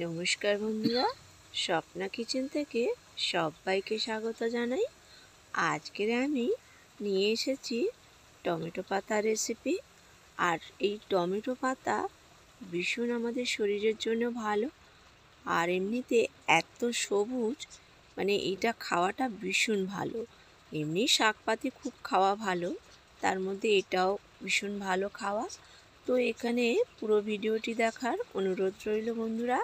নমস্কার বন্ধুরা, স্বপ্না কিচেন থেকে সবাইকে স্বাগত জানাই। আজকের আমি নিয়ে এসেছি টমেটো পাতা রেসিপি। আর এই টমেটো পাতা ভীষণ আমাদের শরীরের জন্য ভালো। আর এমনিতে এত সবুজ, মানে এটা খাওয়াটা ভীষণ ভালো। এমনি শাকপাতি খুব খাওয়া ভালো, তার মধ্যে এটাও ভীষণ ভালো খাওয়া। তো এখানে পুরো ভিডিওটি দেখার অনুরোধ রইল বন্ধুরা।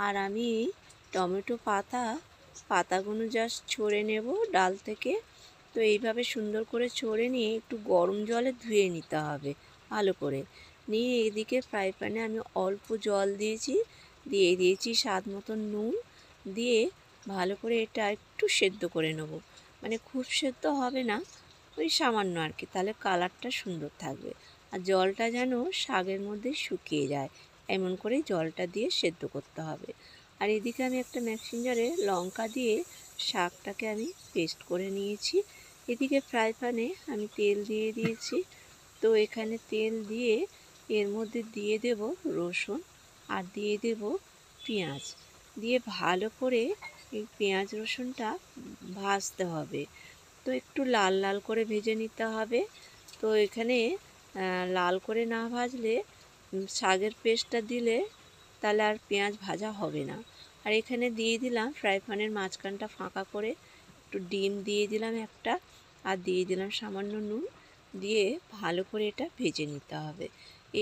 আর আমি টমেটো পাতাগুলো জাস্ট ছড়ে নেব ডাল থেকে। তো এইভাবে সুন্দর করে ছড়ে নিয়ে একটু গরম জলে ধুয়ে নিতে হবে ভালো করে। নিয়ে এদিকে ফ্রাই প্যানে আমি অল্প জল দিয়েছি স্বাদ মতন নুন দিয়ে ভালো করে এটা একটু সেদ্ধ করে নেব। মানে খুব সেদ্ধ হবে না, ওই সামান্য আর কি, তাহলে কালারটা সুন্দর থাকবে। আর জলটা যেন শাকের মধ্যে শুকিয়ে যায়, এমন করে জলটা দিয়ে সেদ্ধ করতে হবে। আর এদিকে আমি একটা মিক্সিং জারে লঙ্কা দিয়ে শাকটাকে আমি পেস্ট করে নিয়েছি। এদিকে ফ্রাই প্যানে আমি তেল দিয়ে দিয়েছি। তো এখানে তেল দিয়ে এর মধ্যে দিয়ে দেব রসুন আর দিয়ে দেব পেঁয়াজ, দিয়ে ভালো করে এই পেঁয়াজ রসুনটা ভাজতে হবে। তো একটু লাল লাল করে ভেজে নিতে হবে। তো এখানে লাল করে না ভাজলে শাকের পেস্টটা দিলে তাহলে আর পেঁয়াজ ভাজা হবে না। আর এখানে দিয়ে দিলাম ফ্রাই প্যানের মাঝখানটা ফাঁকা করে একটু ডিম দিয়ে দিলাম একটা, আর দিয়ে দিলাম সামান্য নুন, দিয়ে ভালো করে এটা ভেজে নিতে হবে।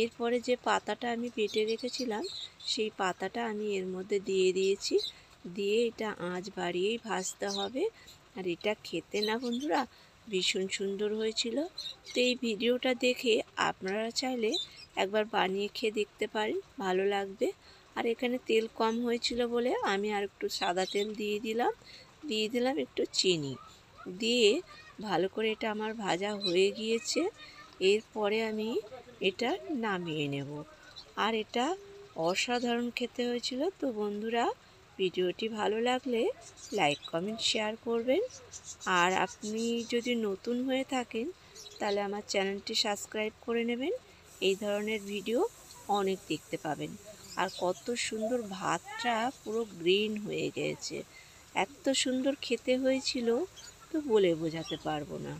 এরপরে যে পাতাটা আমি বেটে রেখেছিলাম সেই পাতাটা আমি এর মধ্যে দিয়ে দিয়েছি, দিয়ে এটা আঁচ বাড়িয়েই ভাজতে হবে। আর এটা খেতে না বন্ধুরা ভীষণ সুন্দর হয়েছিল। তো এই ভিডিওটা দেখে আপনারা চাইলে একবার বানিয়ে খেয়ে দেখতে পারেন, ভালো লাগবে। আর এখানে তেল কম হয়েছিল বলে আমি আর একটু সাদা তেল দিয়ে দিলাম একটু চিনি দিয়ে ভালো করে এটা আমার ভাজা হয়ে গিয়েছে। এরপরে আমি এটা নামিয়ে নেব। আর এটা অসাধারণ খেতে হয়েছিল। তো বন্ধুরা, ভিডিওটি ভালো লাগলে লাইক কমেন্ট শেয়ার করবেন। আর আপনি যদি নতুন হয়ে থাকেন তাহলে আমার চ্যানেলটি সাবস্ক্রাইব করে নেবেন, এই ধরনের ভিডিও অনেক দেখতে পাবেন। আর কত সুন্দর ভাতটা পুরো গ্রিন হয়ে গেছে, এত সুন্দর খেতে হয়েছিল তো বলে বোঝাতে পারবো না।